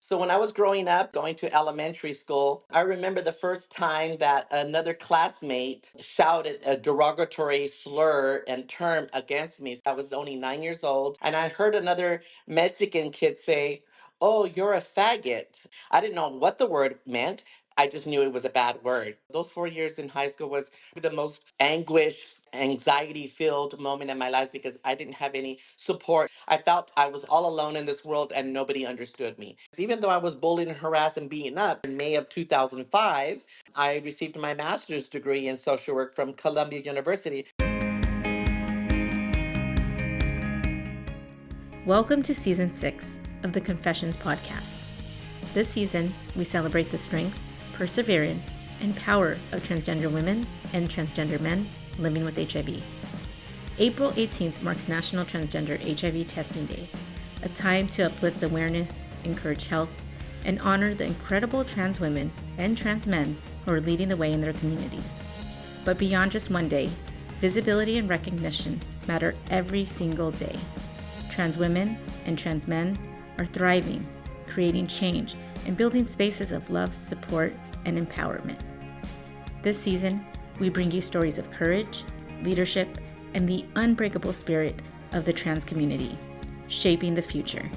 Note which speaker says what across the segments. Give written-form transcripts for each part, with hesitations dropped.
Speaker 1: So when I was growing up, going to elementary school, I remember the first time that another classmate shouted a derogatory slur and term against me. I was only 9 years old, and I heard another Mexican kid say, "Oh, you're a faggot." I didn't know what the word meant. I just knew it was a bad word. Those 4 years in high school was the most anguish, anxiety filled moment in my life because I didn't have any support. I felt I was all alone in this world and nobody understood me. Even though I was bullied and harassed and beaten up, in May of 2005, I received my master's degree in social work from Columbia University.
Speaker 2: Welcome to Season 6 of the Confessions Podcast. This season, we celebrate the strength, perseverance, and power of transgender women and transgender men living with HIV. April 18th marks National Transgender HIV Testing Day, a time to uplift awareness, encourage health, and honor the incredible trans women and trans men who are leading the way in their communities. But beyond just one day, visibility and recognition matter every single day. Trans women and trans men are thriving, creating change, and building spaces of love, support, and empowerment. This season, we bring you stories of courage, leadership, and the unbreakable spirit of the trans community, shaping the future.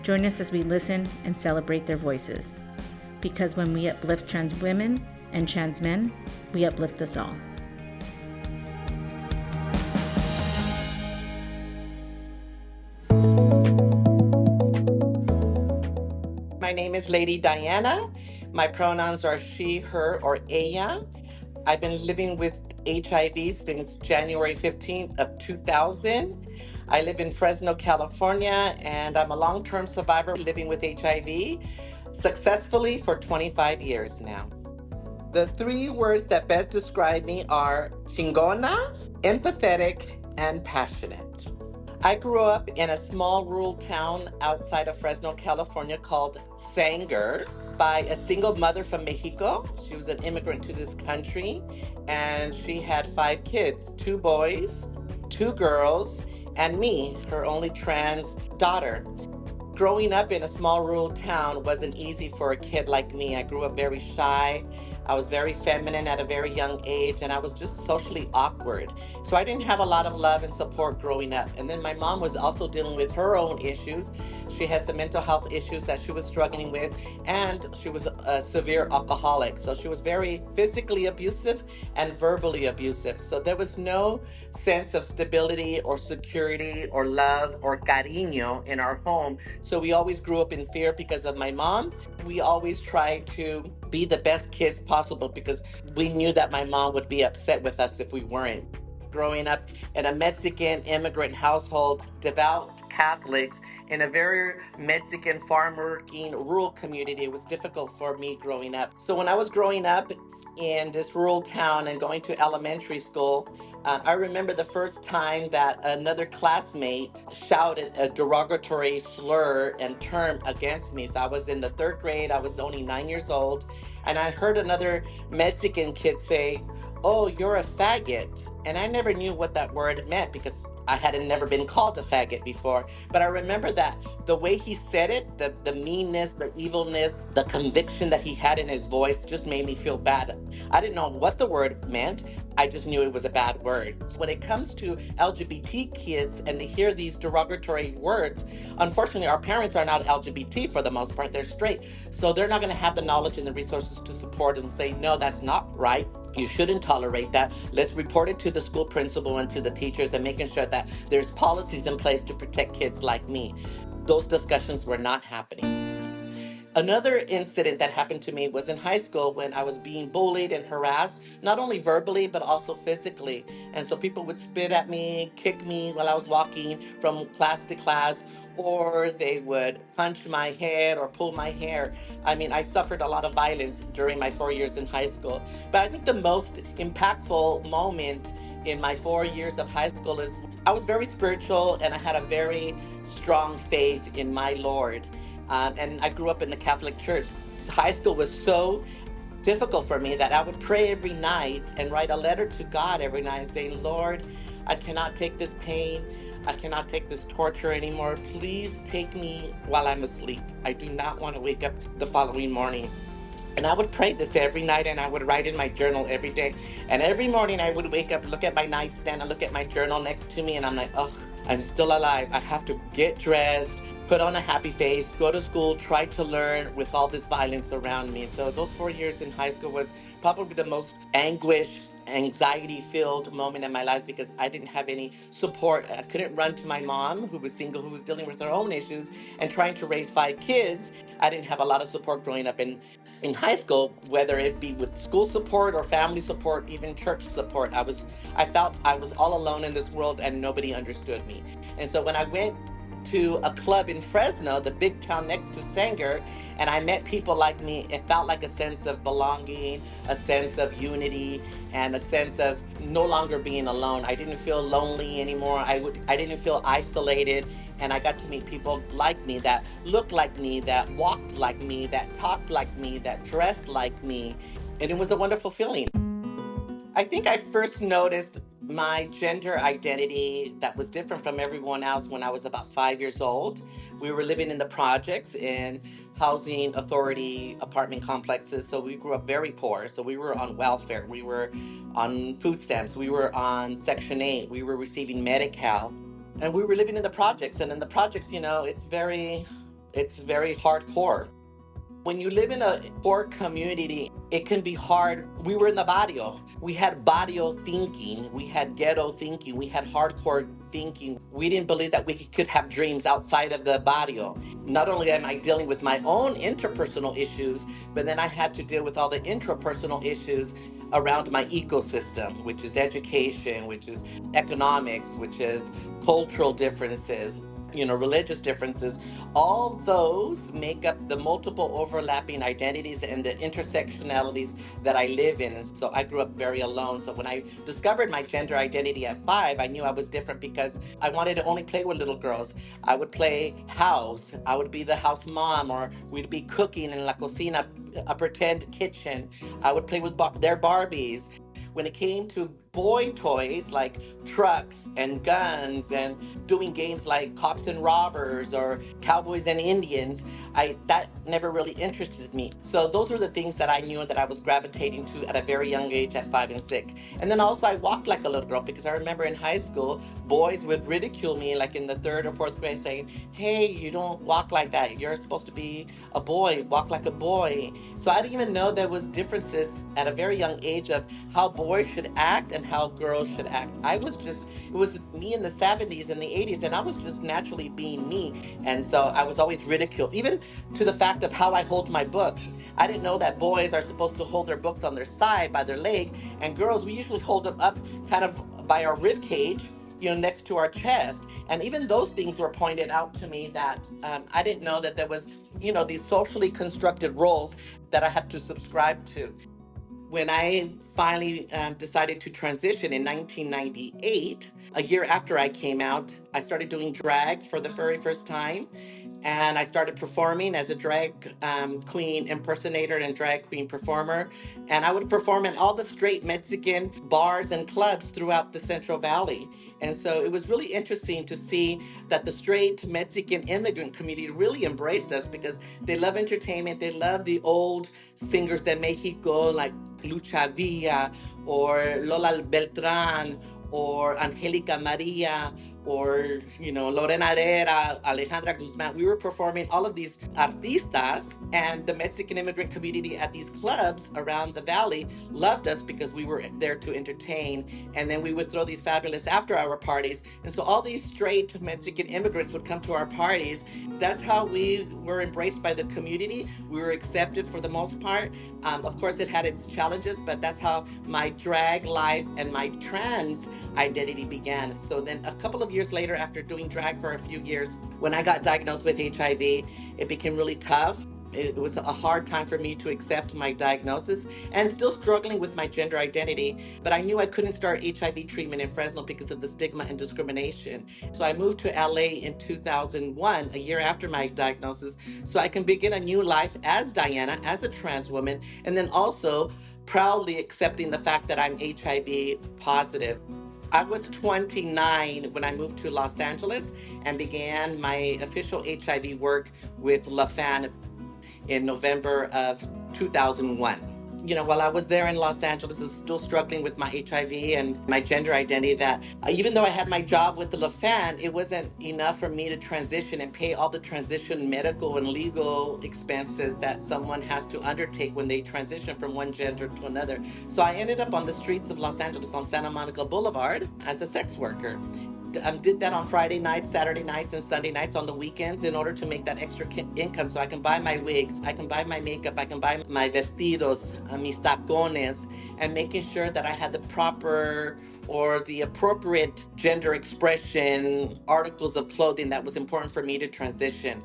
Speaker 2: Join us as we listen and celebrate their voices. Because when we uplift trans women and trans men, we uplift us all.
Speaker 1: My name is Lady Diana. My pronouns are she, her, or ella. I've been living with HIV since January 15th of 2000. I live in Fresno, California, and I'm a long-term survivor living with HIV successfully for 25 years now. The three words that best describe me are chingona, empathetic, and passionate. I grew up in a small rural town outside of Fresno, California called Sanger by a single mother from Mexico. She was an immigrant to this country, and she had 5 kids, 2 boys, 2 girls, and me, her only trans daughter. Growing up in a small rural town wasn't easy for a kid like me. I grew up very shy. I was very feminine at a very young age, and I was just socially awkward. So I didn't have a lot of love and support growing up. And then my mom was also dealing with her own issues. She had some mental health issues that she was struggling with, and she was a severe alcoholic. So she was very physically abusive and verbally abusive. So there was no sense of stability or security or love or cariño in our home. So we always grew up in fear because of my mom. We always tried to be the best kids possible because we knew that my mom would be upset with us if we weren't. Growing up in a Mexican immigrant household, devout Catholics, in a very Mexican farm working rural community, it was difficult for me growing up. So when I was growing up in this rural town and going to elementary school, I remember the first time that another classmate shouted a derogatory slur and term against me. So I was in the 3rd grade, I was only 9 years old, and I heard another Mexican kid say, "Oh, you're a faggot." And I never knew what that word meant because I had never been called a faggot before. But I remember that the way he said it, the meanness, the evilness, the conviction that he had in his voice just made me feel bad. I didn't know what the word meant. I just knew it was a bad word. When it comes to LGBT kids and they hear these derogatory words, unfortunately, our parents are not LGBT for the most part. They're straight. So they're not going to have the knowledge and the resources to support and say, no, that's not right. You shouldn't tolerate that. Let's report it to the school principal and to the teachers and making sure that there's policies in place to protect kids like me. Those discussions were not happening. Another incident that happened to me was in high school when I was being bullied and harassed, not only verbally, but also physically. And so people would spit at me, kick me while I was walking from class to class, or they would punch my head or pull my hair. I mean, I suffered a lot of violence during my 4 years in high school. But I think the most impactful moment in my 4 years of high school is I was very spiritual and I had a very strong faith in my Lord. And I grew up in the Catholic Church. High school was so difficult for me that I would pray every night and write a letter to God every night saying, "Lord, I cannot take this pain. I cannot take this torture anymore. Please take me while I'm asleep. I do not want to wake up the following morning. And I would pray this every night, and I would write in my journal every day. And every morning I would wake up, look at my nightstand, and look at my journal next to me, and I'm like, oh, I'm still alive. I have to get dressed, put on a happy face, go to school, try to learn with all this violence around me. So those 4 years in high school was probably the most anguish, anxiety filled moment in my life because I didn't have any support. I couldn't run to my mom, who was single, who was dealing with her own issues and trying to raise 5 kids. I didn't have a lot of support growing up in high school, whether it be with school support or family support, even church support. I felt I was all alone in this world and nobody understood me. And so when I went to a club in Fresno, the big town next to Sanger, and I met people like me, it felt like a sense of belonging, a sense of unity, and a sense of no longer being alone. I didn't feel lonely anymore. I didn't feel isolated. And I got to meet people like me, that looked like me, that walked like me, that talked like me, that dressed like me. And it was a wonderful feeling. I think I first noticed my gender identity that was different from everyone else when I was about 5 years old. We were living in the projects in housing authority apartment complexes. So we grew up very poor. So we were on welfare. We were on food stamps. We were on Section 8. We were receiving Medi-Cal. And we were living in the projects. And in the projects, it's very hardcore. When you live in a poor community, it can be hard. We were in the barrio. We had barrio thinking. We had ghetto thinking. We had hardcore thinking. We didn't believe that we could have dreams outside of the barrio. Not only am I dealing with my own interpersonal issues, but then I had to deal with all the intrapersonal issues around my ecosystem, which is education, which is economics, which is cultural differences, religious differences. All those make up the multiple overlapping identities and the intersectionalities that I live in. And so I grew up very alone. So when I discovered my gender identity at 5, I knew I was different because I wanted to only play with little girls. I would play house. I would be the house mom, or we'd be cooking in la cocina, a pretend kitchen. I would play with their Barbies. When it came to boy toys like trucks and guns and doing games like cops and robbers or cowboys and Indians, that never really interested me. So those were the things that I knew that I was gravitating to at a very young age at 5 and 6. And then also I walked like a little girl because I remember in high school, boys would ridicule me like in the 3rd or 4th grade saying, hey, you don't walk like that. You're supposed to be a boy, walk like a boy. So I didn't even know there was differences at a very young age of how boys should act and how girls should act. It was me in the 70s and the 80s, and I was just naturally being me. And so I was always ridiculed, even to the fact of how I hold my books. I didn't know that boys are supposed to hold their books on their side by their leg, and girls, we usually hold them up kind of by our rib cage, next to our chest. And even those things were pointed out to me that I didn't know that there was, these socially constructed roles that I had to subscribe to. When I finally decided to transition in 1998, a year after I came out, I started doing drag for the very first time. And I started performing as a drag queen impersonator and drag queen performer. And I would perform in all the straight Mexican bars and clubs throughout the Central Valley. And so it was really interesting to see that the straight Mexican immigrant community really embraced us because they love entertainment. They love the old singers de Mexico like Lucha Villa or Lola Beltran or Angelica Maria or, Lorena Herrera, Alejandra Guzman. We were performing all of these artistas, and the Mexican immigrant community at these clubs around the valley loved us because we were there to entertain. And then we would throw these fabulous after-hour parties. And so all these straight Mexican immigrants would come to our parties. That's how we were embraced by the community. We were accepted for the most part. Of course, it had its challenges, but that's how my drag life and my trans identity began. So then a couple of years later, after doing drag for a few years, when I got diagnosed with HIV, it became really tough. It was a hard time for me to accept my diagnosis and still struggling with my gender identity. But I knew I couldn't start HIV treatment in Fresno because of the stigma and discrimination. So I moved to LA in 2001, a year after my diagnosis, so I can begin a new life as Diana, as a trans woman, and then also proudly accepting the fact that I'm HIV positive. I was 29 when I moved to Los Angeles and began my official HIV work with LAFAN in November of 2001. While I was there in Los Angeles, I was still struggling with my HIV and my gender identity. That even though I had my job with the LaFan, it wasn't enough for me to transition and pay all the transition medical and legal expenses that someone has to undertake when they transition from one gender to another. So I ended up on the streets of Los Angeles on Santa Monica Boulevard as a sex worker. Did that on Friday nights, Saturday nights, and Sunday nights on the weekends in order to make that extra income so I can buy my wigs, I can buy my makeup, I can buy my vestidos, mis tacones, and making sure that I had the proper or the appropriate gender expression articles of clothing that was important for me to transition.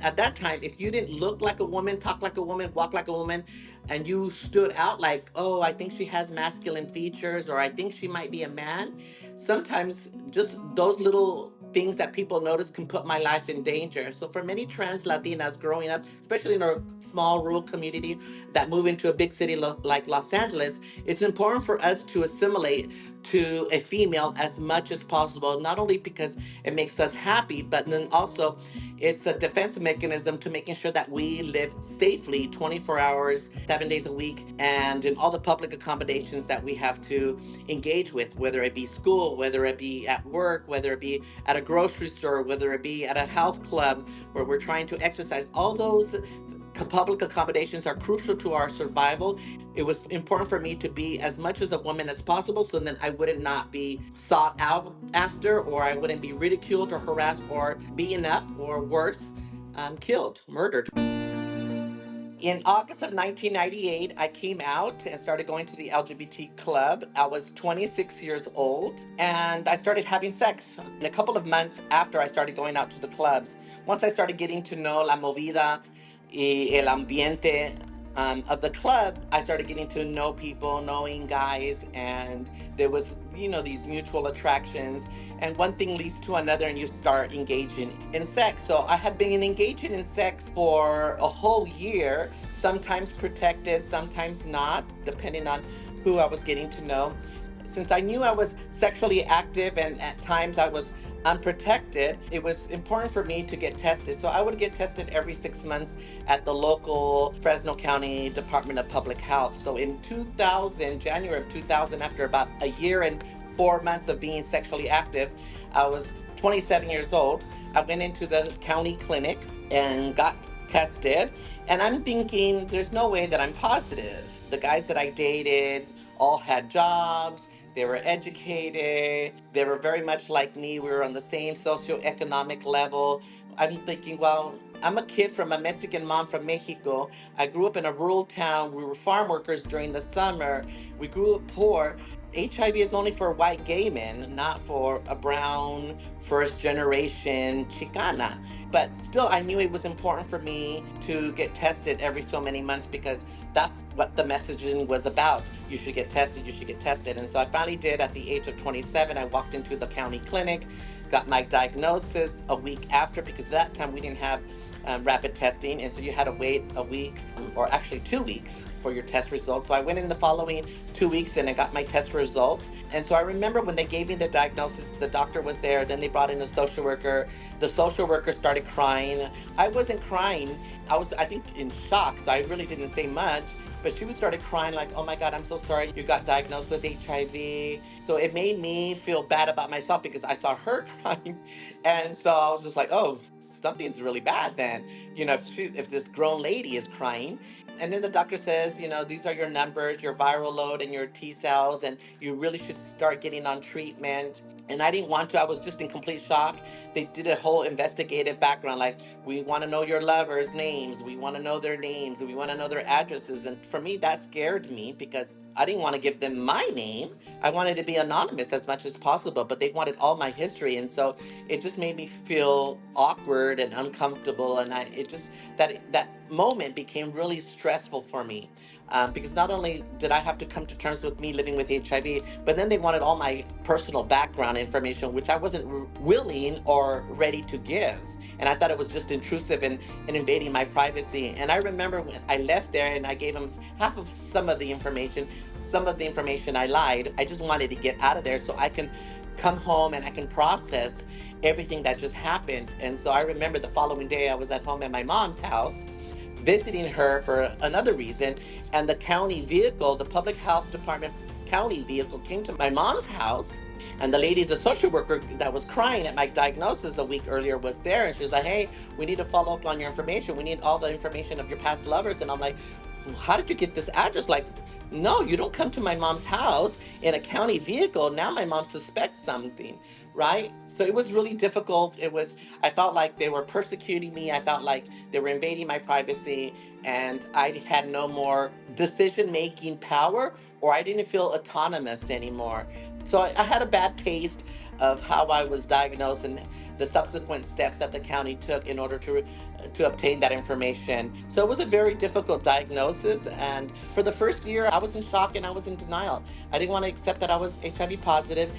Speaker 1: At that time, if you didn't look like a woman, talk like a woman, walk like a woman, and you stood out like, oh, I think she has masculine features, or I think she might be a man, sometimes just those little things that people notice can put my life in danger. So for many trans Latinas growing up, especially in a small rural community that move into a big city like Los Angeles, it's important for us to assimilate to a female as much as possible, not only because it makes us happy, but then also it's a defense mechanism to making sure that we live safely 24 hours, 7 days a week, and in all the public accommodations that we have to engage with, whether it be school, whether it be at work, whether it be at a grocery store, whether it be at a health club where we're trying to exercise. All those public accommodations are crucial to our survival. It was important for me to be as much as a woman as possible so then I wouldn't not be sought out after, or I wouldn't be ridiculed or harassed or beaten up, or worse, killed, murdered. In August of 1998, I came out and started going to the LGBT club. I was 26 years old and I started having sex. In a couple of months after I started going out to the clubs, once I started getting to know la movida y el ambiente of the club, I started getting to know people, knowing guys, and there was, these mutual attractions. And one thing leads to another, and you start engaging in sex. So I had been engaging in sex for a whole year, sometimes protected, sometimes not, depending on who I was getting to know. Since I knew I was sexually active and at times I was unprotected, it was important for me to get tested. So I would get tested every 6 months at the local Fresno County Department of Public Health. So in 2000, January of 2000, after about a year and 4 months of being sexually active, I was 27 years old. I went into the county clinic and got tested. And I'm thinking, there's no way that I'm positive. The guys that I dated all had jobs. They were educated. They were very much like me. We were on the same socioeconomic level. I'm thinking, well, I'm a kid from a Mexican mom from Mexico. I grew up in a rural town. We were farm workers during the summer. We grew up poor. HIV is only for white gay men, not for a brown first generation Chicana. But still, I knew it was important for me to get tested every so many months because that's what the messaging was about. You should get tested, you should get tested. And so I finally did at the age of 27. I walked into the county clinic, got my diagnosis a week after, because at that time we didn't have rapid testing. And so you had to wait a week, or actually 2 weeks, for your test results. So I went in the following 2 weeks and I got my test results. And so I remember when they gave me the diagnosis, the doctor was there, then they brought in a social worker. The social worker started crying. I wasn't crying. I was, I think, in shock. So I really didn't say much. But she started crying like, oh my God, I'm so sorry you got diagnosed with HIV. So it made me feel bad about myself because I saw her crying. And so I was just like, oh, something's really bad then. If this grown lady is crying. And then the doctor says, these are your numbers, your viral load and your T cells, and you really should start getting on treatment. And I didn't want to. I was just in complete shock. They did a whole investigative background, like, we want to know your lovers' names, we want to know their names, we want to know their addresses. And for me, that scared me because I didn't want to give them my name. I wanted to be anonymous as much as possible, but they wanted all my history. And so it just made me feel awkward and uncomfortable. And that moment became really stressful for me. Because not only did I have to come to terms with me living with HIV, but then they wanted all my personal background information, which I wasn't willing or ready to give. And I thought it was just intrusive and invading my privacy. And I remember when I left there and I gave him half of some of the information. Some of the information I lied. I just wanted to get out of there so I can come home and I can process everything that just happened. And so I remember the following day I was at home at my mom's house visiting her for another reason. And the county vehicle, the public health department county vehicle, came to my mom's house. And the lady, the social worker that was crying at my diagnosis a week earlier, was there. And she's like, hey, we need to follow up on your information. We need all the information of your past lovers. And I'm like, how did you get this address? Like, no, you don't come to my mom's house in a county vehicle. Now my mom suspects something, right? So it was really difficult. I felt like they were persecuting me. I felt like they were invading my privacy, and I had no more decision-making power, or I didn't feel autonomous anymore. So I had a bad taste of how I was diagnosed and the subsequent steps that the county took in order to obtain that information. So it was a very difficult diagnosis. And for the first year, I was in shock and I was in denial. I didn't want to accept that I was HIV positive.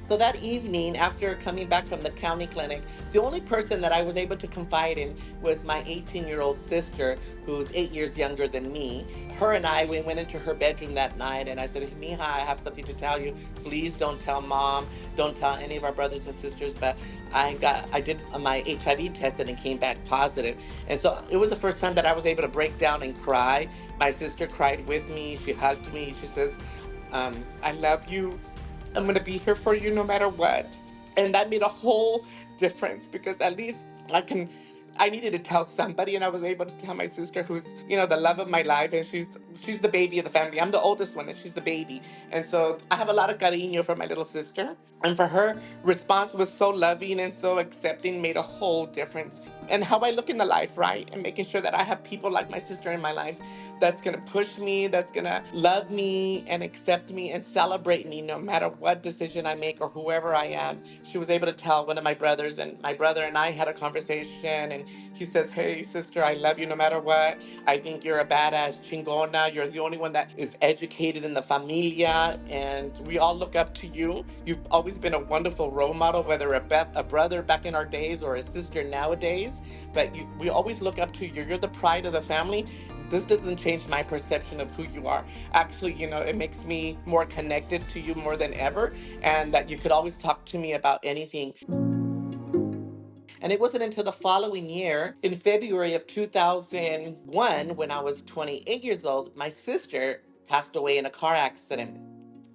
Speaker 1: So that evening, after coming back from the county clinic, the only person that I was able to confide in was my 18-year-old sister, who's 8 years younger than me. Her and I, we went into her bedroom that night, and I said, Mija, I have something to tell you. Please don't tell mom. Don't tell any of our brothers and sisters. But I did my HIV test, and it came back positive. And so it was the first time that I was able to break down and cry. My sister cried with me. She hugged me. She says, I love you. I'm going to be here for you no matter what. And that made a whole difference, because at least I needed to tell somebody, and I was able to tell my sister, who's, the love of my life, and she's the baby of the family. I'm the oldest one and she's the baby. And so I have a lot of cariño for my little sister. And for her response was so loving and so accepting, made a whole difference. And how I look in the life, right? And making sure that I have people like my sister in my life that's going to push me, that's going to love me and accept me and celebrate me no matter what decision I make or whoever I am. She was able to tell one of my brothers, and my brother and I had a conversation, and he says, hey, sister, I love you no matter what. I think you're a badass chingona. You're the only one that is educated in the familia, and we all look up to you. You've always been a wonderful role model, whether a brother back in our days or a sister nowadays, but we always look up to you. You're the pride of the family. This doesn't change my perception of who you are. Actually, it makes me more connected to you more than ever, and that you could always talk to me about anything. And it wasn't until the following year, in February of 2001, when I was 28 years old, my sister passed away in a car accident.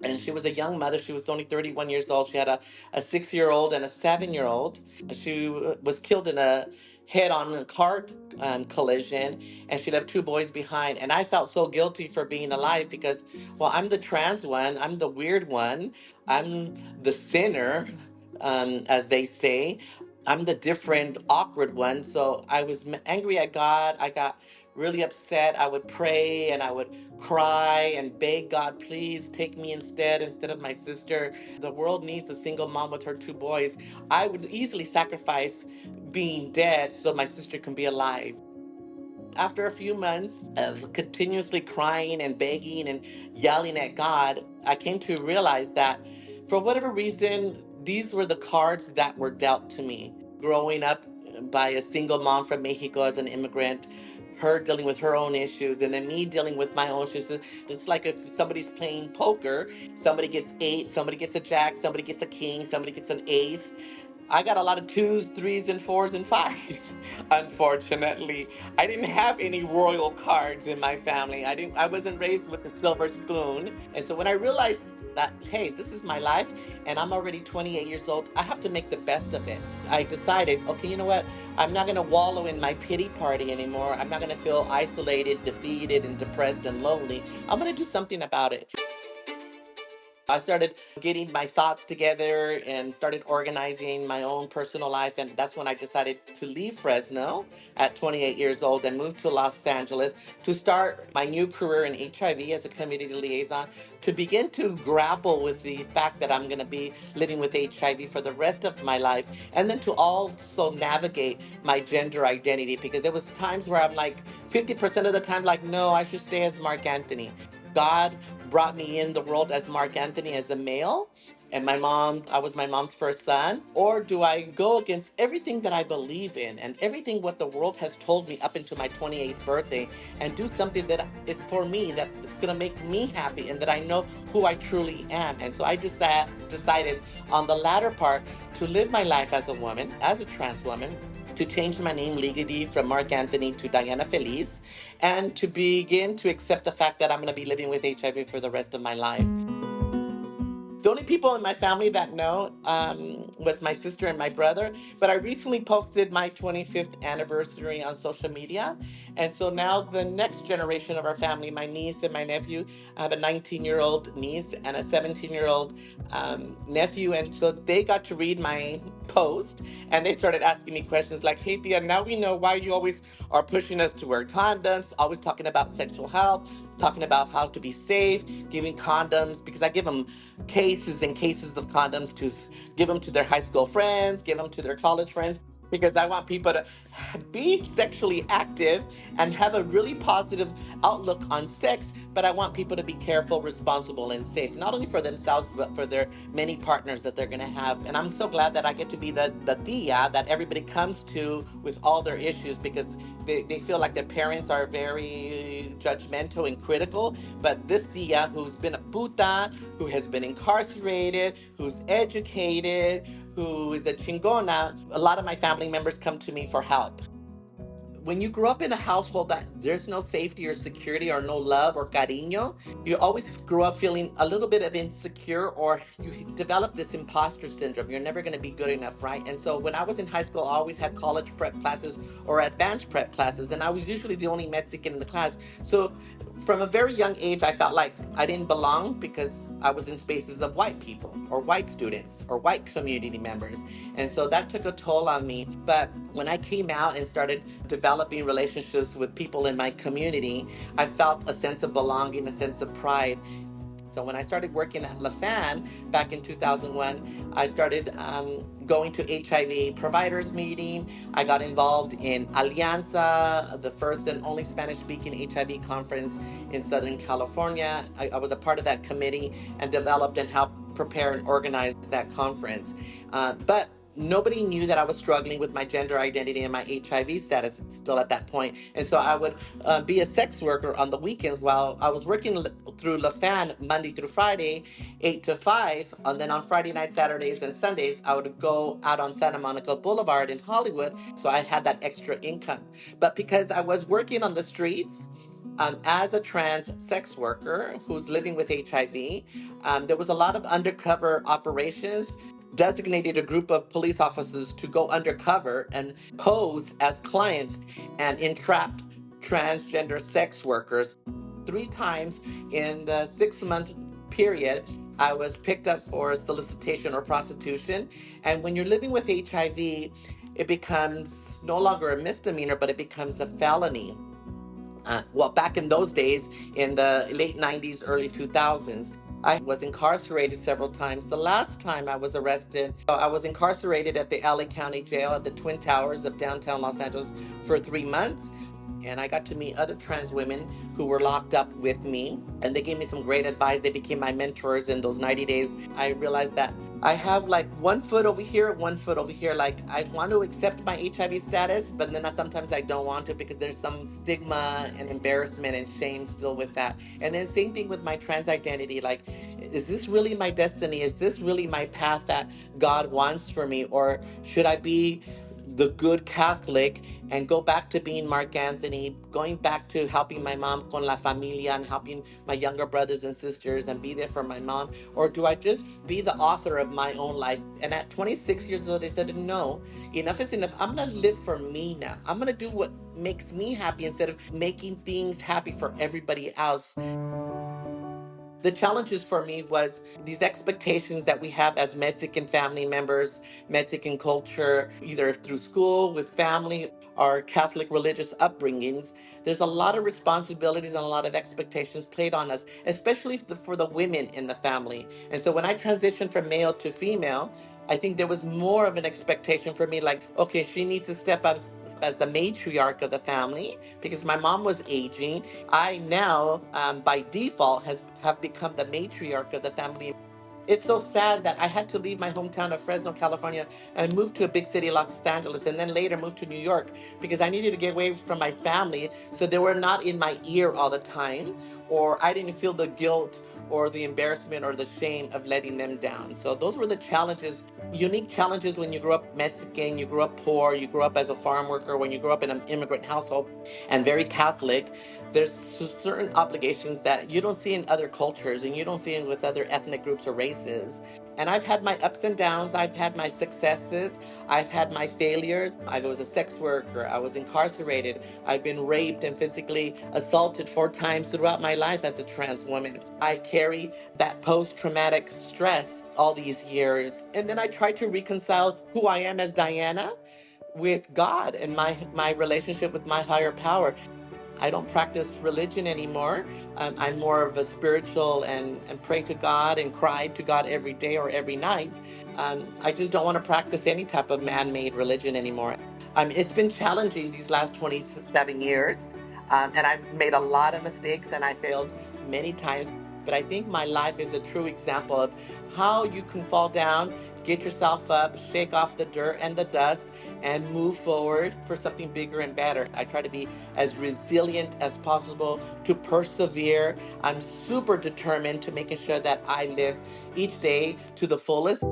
Speaker 1: And she was a young mother. She was only 31 years old. She had a 6-year-old and a 7-year-old. She was killed in a head-on car collision, and she left 2 boys behind. And I felt so guilty for being alive because, well, I'm the trans one. I'm the weird one. I'm the sinner, as they say. I'm the different, awkward one. So I was angry at God. I got really upset. I would pray and I would cry and beg God, please take me instead of my sister. The world needs a single mom with her 2 boys. I would easily sacrifice being dead so my sister can be alive. After a few months of continuously crying and begging and yelling at God, I came to realize that for whatever reason, these were the cards that were dealt to me. Growing up by a single mom from Mexico as an immigrant, her dealing with her own issues, and then me dealing with my own issues. It's like if somebody's playing poker, somebody gets 8, somebody gets a jack, somebody gets a king, somebody gets an ace. I got a lot of 2s, 3s, and 4s and 5s. Unfortunately, I didn't have any royal cards in my family. I wasn't raised with a silver spoon. And so when I realized that, hey, this is my life and I'm already 28 years old, I have to make the best of it. I decided, okay, you know what? I'm not going to wallow in my pity party anymore. I'm not going to feel isolated, defeated, and depressed and lonely. I'm going to do something about it. I started getting my thoughts together and started organizing my own personal life. And that's when I decided to leave Fresno at 28 years old and move to Los Angeles to start my new career in HIV as a community liaison, to begin to grapple with the fact that I'm going to be living with HIV for the rest of my life. And then to also navigate my gender identity, because there was times where I'm like 50% of the time, like, no, I should stay as Mark Anthony. God brought me in the world as Mark Anthony as a male, and I was my mom's first son? Or do I go against everything that I believe in and everything what the world has told me up until my 28th birthday and do something that is for me, that it's going to make me happy and that I know who I truly am? And so I just decided on the latter part to live my life as a woman, as a trans woman, to change my name legally from Mark Anthony to Diana Feliz, and to begin to accept the fact that I'm going to be living with HIV for the rest of my life. The only people in my family that know was my sister and my brother. But I recently posted my 25th anniversary on social media. And so now the next generation of our family, my niece and my nephew, I have a 19-year-old niece and a 17-year-old nephew. And so they got to read my post and they started asking me questions like, hey, Thea, now we know why you always are pushing us to wear condoms, always talking about sexual health, talking about how to be safe, giving condoms, because I give them cases and cases of condoms to give them to their high school friends, give them to their college friends, because I want people to be sexually active and have a really positive outlook on sex, but I want people to be careful, responsible, and safe, not only for themselves, but for their many partners that they're going to have. And I'm so glad that I get to be the tia that everybody comes to with all their issues, because they feel like their parents are very judgmental and critical. But this tia who's been a puta, who has been incarcerated, who's educated, who is a chingona, a lot of my family members come to me for help. When you grow up in a household that there's no safety or security or no love or cariño, you always grow up feeling a little bit of insecure, or you develop this imposter syndrome. You're never going to be good enough, right? And so when I was in high school, I always had college prep classes or advanced prep classes, and I was usually the only Mexican in the class. So from a very young age, I felt like I didn't belong because I was in spaces of white people or white students or white community members. And so that took a toll on me. But when I came out and started developing relationships with people in my community, I felt a sense of belonging, a sense of pride. So when I started working at LAFAN back in 2001, I started going to HIV providers meeting. I got involved in Alianza, the first and only Spanish-speaking HIV conference in Southern California. I was a part of that committee and developed and helped prepare and organize that conference. But nobody knew that I was struggling with my gender identity and my HIV status still at that point. And so I would be a sex worker on the weekends while I was working through LaFan Monday through Friday, 8 to 5. And then on Friday nights, Saturdays, and Sundays, I would go out on Santa Monica Boulevard in Hollywood. So I had that extra income. But because I was working on the streets, as a trans sex worker who's living with HIV, there was a lot of undercover operations, designated a group of police officers to go undercover and pose as clients and entrap transgender sex workers. 3 times in the 6-month period, I was picked up for solicitation or prostitution. And when you're living with HIV, it becomes no longer a misdemeanor, but it becomes a felony. Well, back in those days, in the late 90s, early 2000s, I was incarcerated several times. The last time I was arrested, I was incarcerated at the LA County Jail at the Twin Towers of downtown Los Angeles for 3 months. And I got to meet other trans women who were locked up with me. And they gave me some great advice. They became my mentors in those 90 days. I realized that I have like one foot over here, one foot over here. Like I want to accept my HIV status, but then sometimes I don't want to because there's some stigma and embarrassment and shame still with that. And then same thing with my trans identity. Like, is this really my destiny? Is this really my path that God wants for me? Or should I be the good Catholic and go back to being Mark Anthony, going back to helping my mom con la familia and helping my younger brothers and sisters and be there for my mom? Or do I just be the author of my own life? And at 26 years old, I said, no, enough is enough. I'm going to live for me now. I'm going to do what makes me happy instead of making things happy for everybody else. The challenges for me was these expectations that we have as Mexican family members, Mexican culture, either through school, with family, or Catholic religious upbringings. There's a lot of responsibilities and a lot of expectations placed on us, especially for the women in the family. And so when I transitioned from male to female, I think there was more of an expectation for me, like, okay, she needs to step up as the matriarch of the family because my mom was aging. I now, by default, have become the matriarch of the family. It's so sad that I had to leave my hometown of Fresno, California, and move to a big city, Los Angeles, and then later move to New York because I needed to get away from my family so they were not in my ear all the time, or I didn't feel the guilt or the embarrassment or the shame of letting them down. So those were the challenges, unique challenges when you grow up Mexican, you grow up poor, you grow up as a farm worker, when you grow up in an immigrant household and very Catholic. There's certain obligations that you don't see in other cultures and you don't see it with other ethnic groups or races. And I've had my ups and downs. I've had my successes. I've had my failures. I was a sex worker. I was incarcerated. I've been raped and physically assaulted 4 times throughout my life as a trans woman. I carry that post-traumatic stress all these years. And then I try to reconcile who I am as Diana with God and my relationship with my higher power. I don't practice religion anymore. I'm more of a spiritual and pray to God and cry to God every day or every night. I just don't want to practice any type of man-made religion anymore. It's been challenging these last 27 years, and I've made a lot of mistakes and I failed many times. But I think my life is a true example of how you can fall down, get yourself up, shake off the dirt and the dust, and move forward for something bigger and better. I try to be as resilient as possible, to persevere. I'm super determined to making sure that I live each day to the fullest.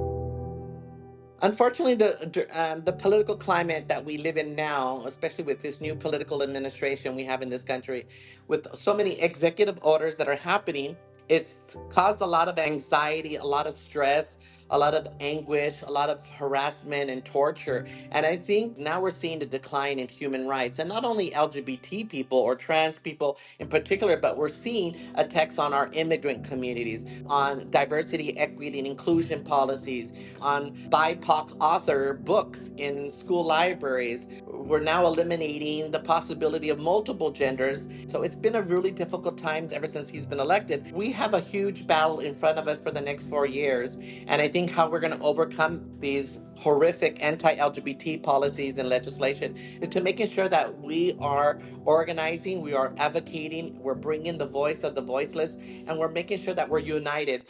Speaker 1: Unfortunately, the political climate that we live in now, especially with this new political administration we have in this country, with so many executive orders that are happening, it's caused a lot of anxiety, a lot of stress, a lot of anguish, a lot of harassment and torture. And I think now we're seeing the decline in human rights, and not only LGBT people or trans people in particular, but we're seeing attacks on our immigrant communities, on diversity, equity, and inclusion policies, on BIPOC author books in school libraries. We're now eliminating the possibility of multiple genders. So it's been a really difficult time ever since he's been elected. We have a huge battle in front of us for the next 4 years. And I think how we're going to overcome these horrific anti-LGBT policies and legislation is to making sure that we are organizing, we are advocating, we're bringing the voice of the voiceless, and we're making sure that we're united.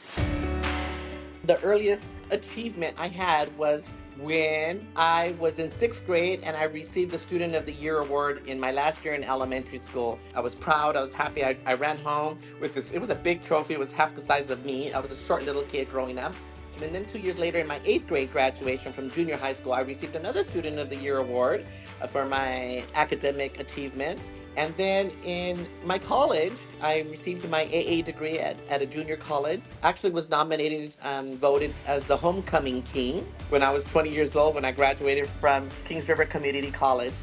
Speaker 1: The earliest achievement I had was when I was in 6th grade and I received the Student of the Year award in my last year in elementary school. I was proud, I was happy. I ran home with this, it was a big trophy, it was half the size of me. I was a short little kid growing up. And then 2 years later, in my 8th grade graduation from junior high school, I received another Student of the Year award for my academic achievements. And then in my college, I received my AA degree at a junior college. Actually was nominated, voted as the homecoming king when I was 20 years old when I graduated from Kings River Community College.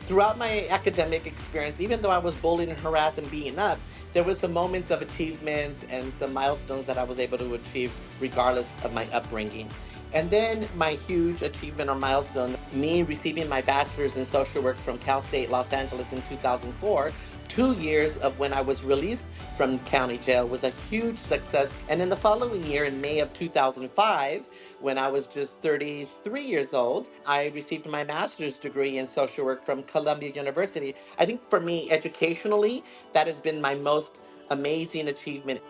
Speaker 1: Throughout my academic experience, even though I was bullied and harassed and beaten up, there was some moments of achievements and some milestones that I was able to achieve regardless of my upbringing. And then my huge achievement or milestone, me receiving my bachelor's in social work from Cal State Los Angeles in 2004, 2 years of when I was released from county jail, was a huge success. And in the following year, in May of 2005, when I was just 33 years old, I received my master's degree in social work from Columbia University. I think for me, educationally, that has been my most amazing achievement.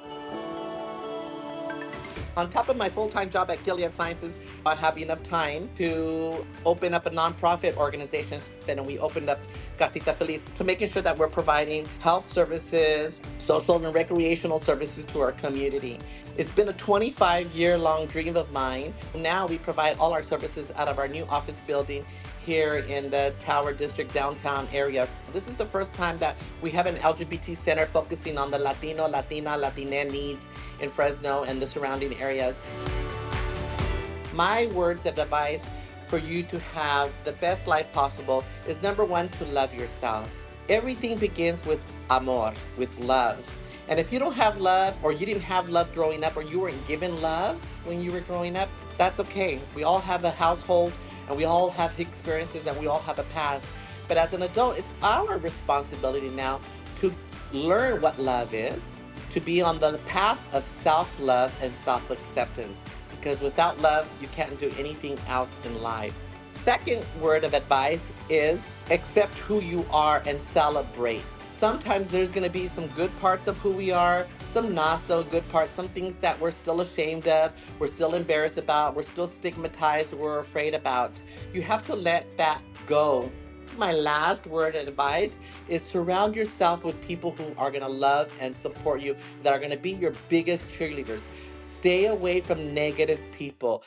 Speaker 1: On top of my full-time job at Gilead Sciences, I have enough time to open up a nonprofit organization. And we opened up Casita Feliz to making sure that we're providing health services, social and recreational services to our community. It's been a 25-year-long dream of mine. Now we provide all our services out of our new office building here in the Tower District downtown area. This is the first time that we have an LGBT center focusing on the Latino, Latina, Latina needs in Fresno and the surrounding areas. My words of advice for you to have the best life possible is, number one, to love yourself. Everything begins with amor, with love. And if you don't have love, or you didn't have love growing up, or you weren't given love when you were growing up, that's okay. We all have a household, and we all have experiences, and we all have a past. But as an adult, it's our responsibility now to learn what love is, to be on the path of self-love and self-acceptance. Because without love, you can't do anything else in life. second word of advice is accept who you are and celebrate. Sometimes there's going to be some good parts of who we are, some not so good parts, some things that we're still ashamed of, we're still embarrassed about, we're still stigmatized, we're afraid about. You have to let that go. My last word of advice is surround yourself with people who are going to love and support you, that are going to be your biggest cheerleaders. Stay away from negative people.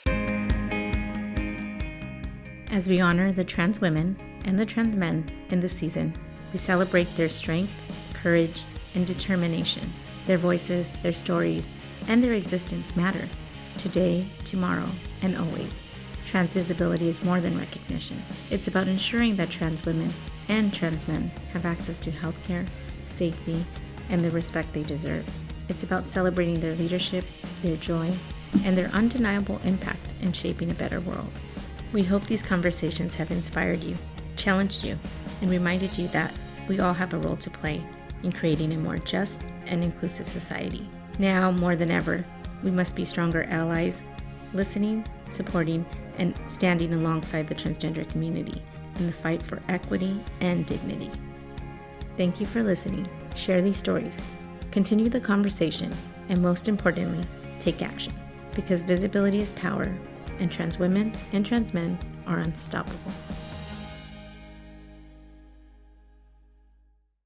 Speaker 2: As we honor the trans women and the trans men in this season, we celebrate their strength, courage, and determination. Their voices, their stories, and their existence matter today, tomorrow, and always. Trans visibility is more than recognition. It's about ensuring that trans women and trans men have access to healthcare, safety, and the respect they deserve. It's about celebrating their leadership, their joy, and their undeniable impact in shaping a better world. We hope these conversations have inspired you, challenged you, and reminded you that we all have a role to play in creating a more just and inclusive society. Now, more than ever, we must be stronger allies, listening, supporting, and standing alongside the transgender community in the fight for equity and dignity. Thank you for listening. Share these stories, continue the conversation, and most importantly, take action, because visibility is power, and trans women and trans men are unstoppable.